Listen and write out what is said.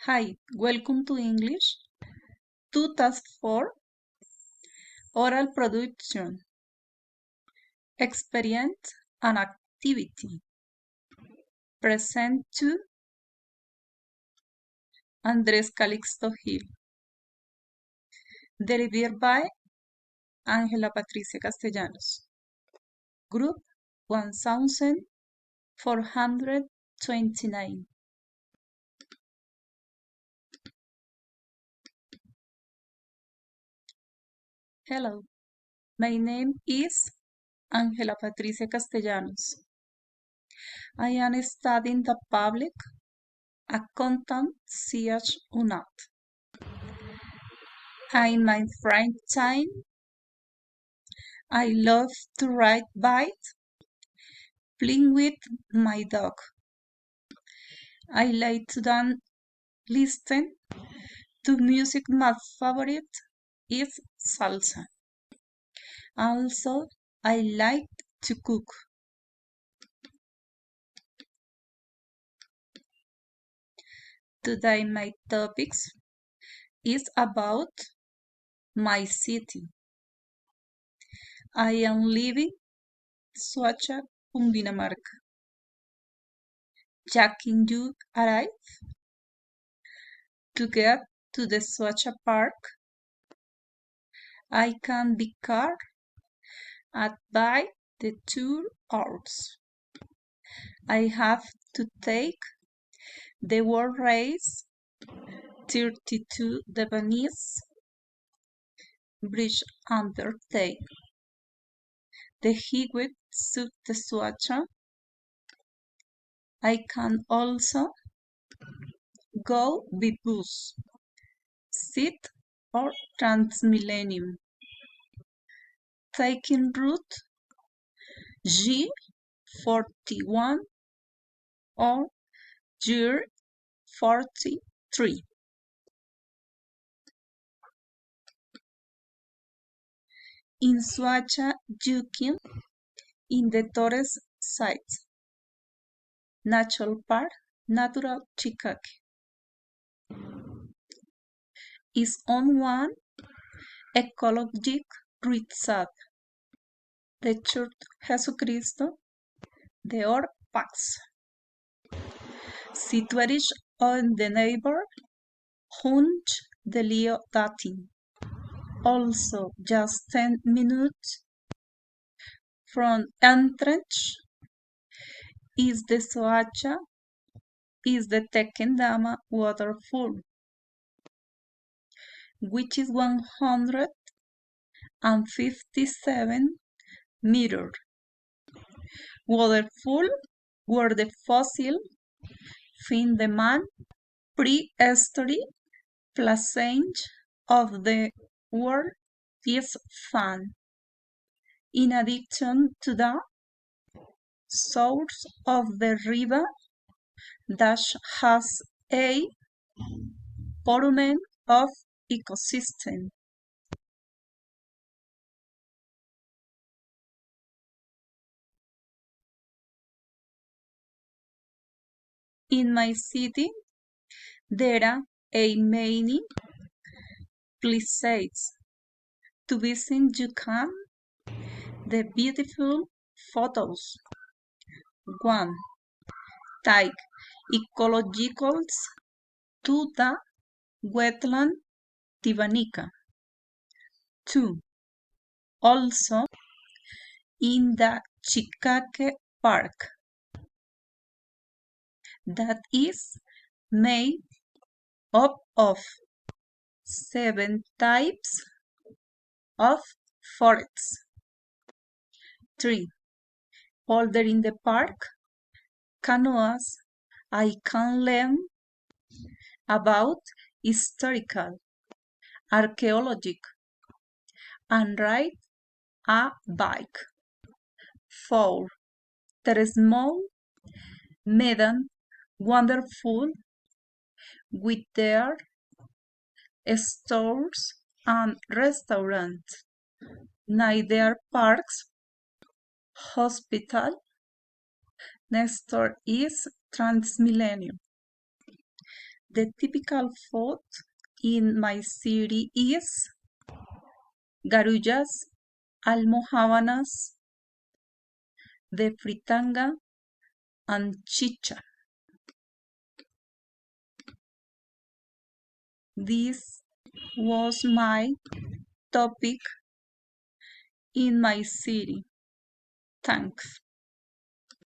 Hi, welcome to English. To Task 4 Oral Production Experience and Activity. Present to Andrés Calixto Gil. Delivered by Ángela Patricia Castellanos. Group 1429. Hello, my name is Ángela Patricia Castellanos. I am studying the public accountancy UNAT. In my free time, I love to ride bike, playing with my dog. I like to listen to music. My favorite is salsa. Also, I like to cook. Today my topics is about my city. I am living Soacha, Cundinamarca. Can you arrive to get to the Soacha Park? I can be car at by the 2 hours. I have to take the World Race 32 the Venice Bridge undertake. The Highway sub the Soacha. I can also go by bus, seat or Transmillennium. Taking route G41 or G43. In Soacha, Yuquín, in the Torres site, Natural Park, Natural Chicaque, is on one ecologic reserve, the Church Jesucristo de Or Pax, situated on the neighbor Hunch de Leo Datin. Also, just 10 minutes from entrance is the Soacha, is the Tequendama waterfall, which is 157 meters. Waterfall where the fossil find the man prehistory placage of the world is found. In addition to the source of the river that has a portion of ecosystem. In my city, there are many places to visit. You can the beautiful photos. 1. Take ecologicals to the wetland Tibanica. 2. Also in the Chicaque Park that is made up of 7 types of forests. 3. Older in the park, canoas, I can learn about historical, archaeologic, and ride a bike. 4. There is small meadow, wonderful, with their stores and restaurants. Neither parks, hospital, next door is Transmillennium. The typical food in my city is garullas, almojábanas, de fritanga, and chicha. This was my topic in my city. Thanks.